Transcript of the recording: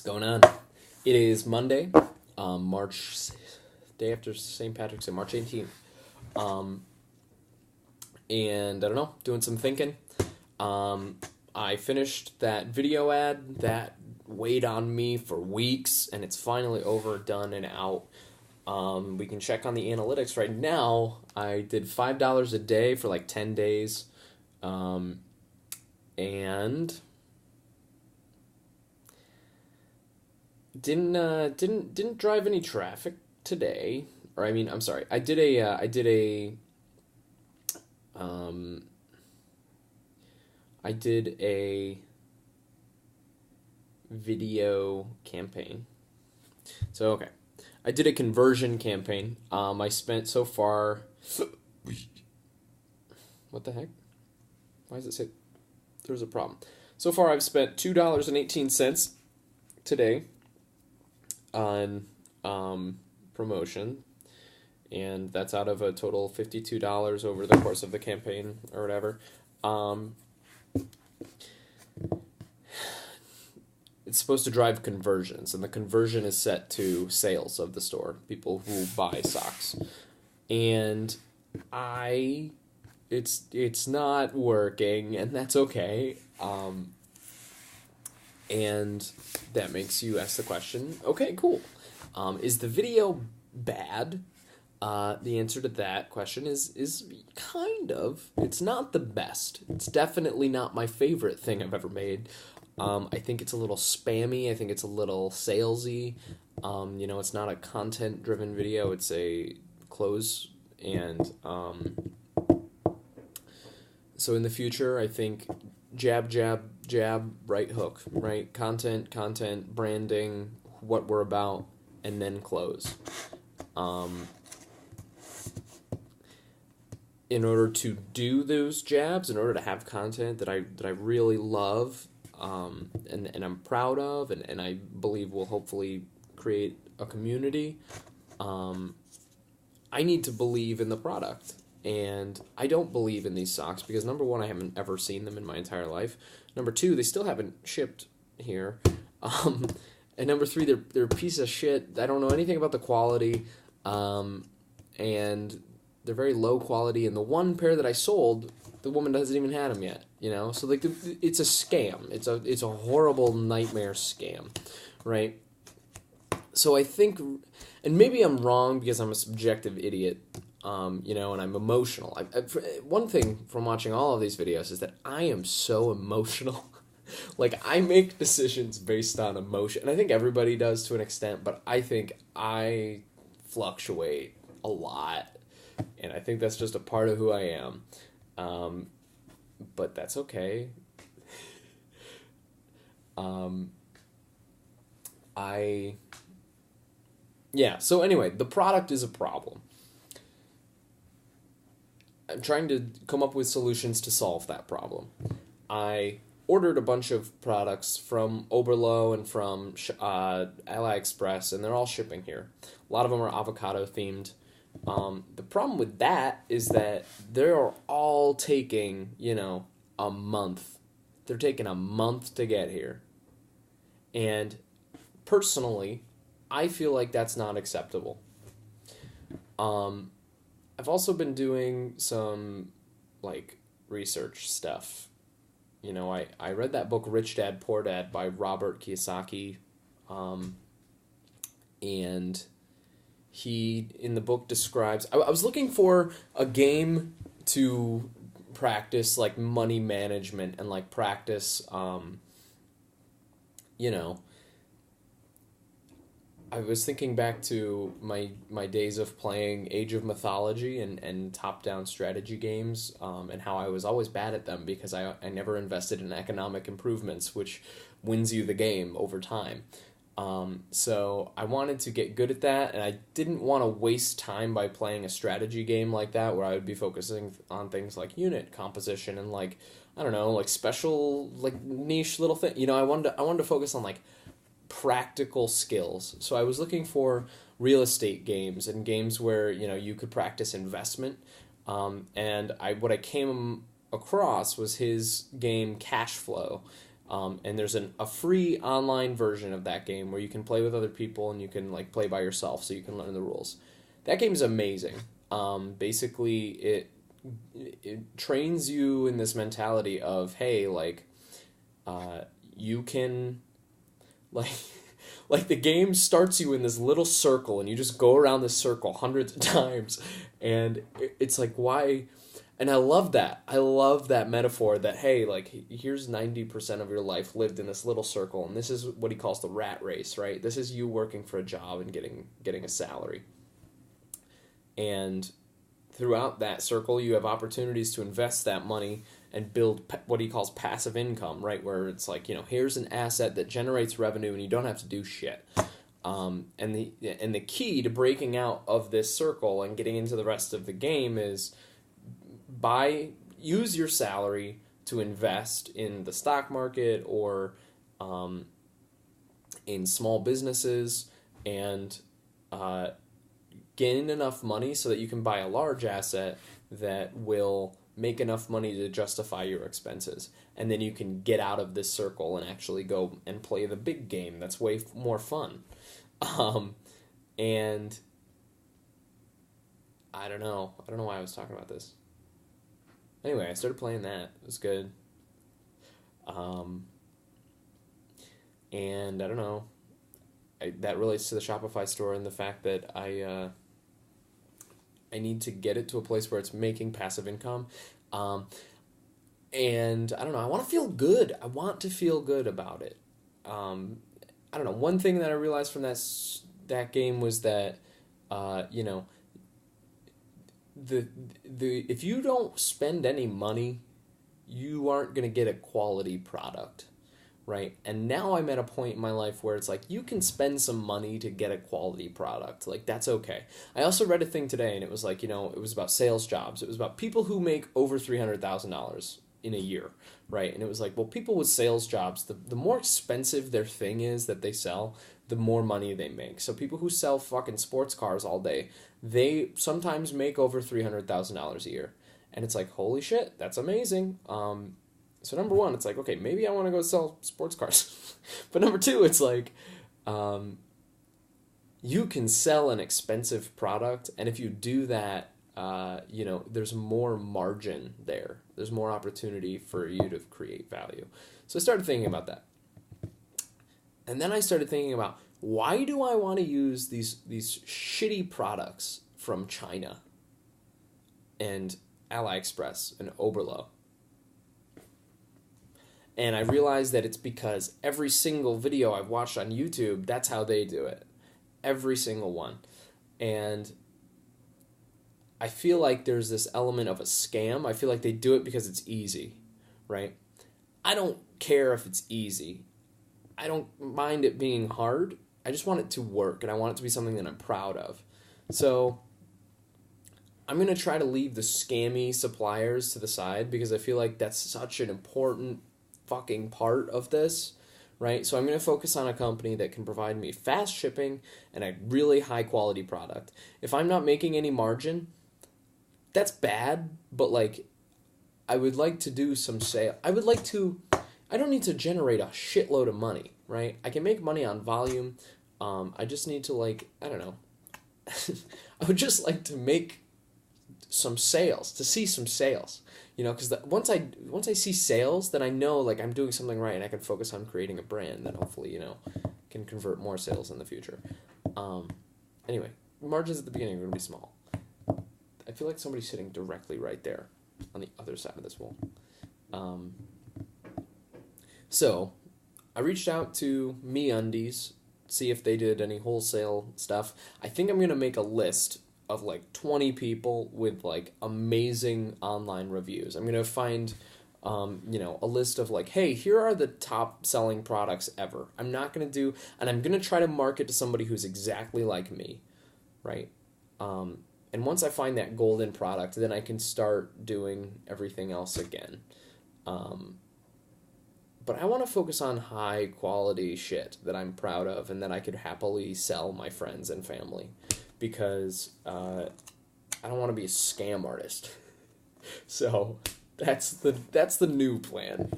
What's going on? It is Monday, day after St. Patrick's Day, March 18th. And I don't know, doing some thinking. I finished that video ad that weighed on me for weeks, and it's finally over, done, and out. We can check on the analytics right now. I did $5 a day for like 10 days. And didn't drive any traffic today. Or I mean, I'm sorry. I did a video campaign. So, okay. I did a conversion campaign. I spent so far... What the heck? Why does it say there's a problem? So far, I've spent $2.18 today on promotion, and that's out of a total of $52 over the course of the campaign or whatever. It's supposed to drive conversions, and the conversion is set to sales of the store, people who buy socks. And it's not working, and that's okay. And that makes you ask the question, okay, cool. Is the video bad? The answer to that question is kind of. It's not the best. It's definitely not my favorite thing I've ever made. I think it's a little spammy. I think it's a little salesy. It's not a content-driven video. It's a close. And so in the future, I think jab, jab, jab, right hook, right? Content, branding, what we're about, and then close. In order to do those jabs, in order to have content that I really love, and I'm proud of, and I believe will hopefully create a community, I need to believe in the product. And I don't believe in these socks because, number one, I haven't ever seen them in my entire life. Number two, they still haven't shipped here. And number three, they're a piece of shit. I don't know anything about the quality. And they're very low quality. And the one pair that I sold, the woman doesn't even have them yet. So like it's a scam. It's a horrible nightmare scam, right? So I think, and maybe I'm wrong because I'm a subjective idiot. And I'm emotional. One thing from watching all of these videos is that I am so emotional. Like, I make decisions based on emotion. And I think everybody does to an extent, but I think I fluctuate a lot. And I think that's just a part of who I am. But that's okay. So anyway, the product is a problem. I'm trying to come up with solutions to solve that problem. I ordered a bunch of products from Oberlo and from AliExpress, and they're all shipping here. A lot of them are avocado themed. The problem with that is that they're all taking, a month. They're taking a month to get here. And personally, I feel like that's not acceptable. I've also been doing some, research stuff. I read that book, Rich Dad, Poor Dad, by Robert Kiyosaki, and he, in the book, describes... I was looking for a game to practice, money management and, practice, I was thinking back to my days of playing Age of Mythology and top-down strategy games, and how I was always bad at them because I never invested in economic improvements, which wins you the game over time. So I wanted to get good at that, and I didn't want to waste time by playing a strategy game like that where I would be focusing on things like unit composition and special niche little thing. I wanted to focus on practical skills. So I was looking for real estate games and games where you could practice investment. And what I came across was his game Cashflow, And there's a free online version of that game where you can play with other people and you can like play by yourself, so you can learn the rules. That game's amazing. Basically, it trains you in this mentality of, hey, like, you can, like, like the game starts you in this little circle and you just go around this circle hundreds of times, and it's like, why? And I love that. I love that metaphor that, hey, like, here's 90% of your life lived in this little circle, and this is what he calls the rat race, right? This is you working for a job and getting a salary. And throughout that circle, you have opportunities to invest that money and build what he calls passive income, right? Where it's like, here's an asset that generates revenue and you don't have to do shit. And the key to breaking out of this circle and getting into the rest of the game is use your salary to invest in the stock market or in small businesses, and gain enough money so that you can buy a large asset that will make enough money to justify your expenses. And then you can get out of this circle and actually go and play the big game that's way more fun. And I don't know why I was talking about this. Anyway, I started playing that. It was good. And I don't know. That relates to the Shopify store and the fact that I need to get it to a place where it's making passive income. And I don't know. I want to feel good. I want to feel good about it. I don't know. One thing that I realized from that game was that, if you don't spend any money, you aren't going to get a quality product, right? And now I'm at a point in my life where it's like, you can spend some money to get a quality product. Like, that's okay. I also read a thing today, and it was like, it was about sales jobs. It was about people who make over $300,000 in a year, right? And it was like, well, people with sales jobs, the more expensive their thing is that they sell, the more money they make. So people who sell fucking sports cars all day, they sometimes make over $300,000 a year. And it's like, holy shit, that's amazing. So number one, it's like, okay, maybe I want to go sell sports cars. But number two, it's like, you can sell an expensive product, and if you do that, there's more margin there. There's more opportunity for you to create value. So I started thinking about that. And then I started thinking about, why do I want to use these shitty products from China and AliExpress and Oberlo? And I realized that it's because every single video I've watched on YouTube, that's how they do it. Every single one. And I feel like there's this element of a scam. I feel like they do it because it's easy, right? I don't care if it's easy. I don't mind it being hard. I just want it to work, and I want it to be something that I'm proud of. So I'm going to try to leave the scammy suppliers to the side, because I feel like that's such an important fucking part of this, right? So I'm going to focus on a company that can provide me fast shipping and a really high quality product. If I'm not making any margin, that's bad, but like, I would like to do some sale. I don't need to generate a shitload of money, right? I can make money on volume. I just need to, like, I don't know. I would just like to make some sales, to see some sales, because once I see sales, then I know, like, I'm doing something right, and I can focus on creating a brand that hopefully, can convert more sales in the future. Anyway, margins at the beginning are going to be small. I feel like somebody's sitting directly right there on the other side of this wall. So I reached out to MeUndies, see if they did any wholesale stuff. I think I'm going to make a list of like 20 people with like amazing online reviews. I'm going to find, a list of like, hey, here are the top selling products ever. I'm not going to do, and I'm going to try to market to somebody who's exactly like me, right? And once I find that golden product, then I can start doing everything else again. But I want to focus on high quality shit that I'm proud of and that I could happily sell my friends and family, because I don't want to be a scam artist. So that's the new plan.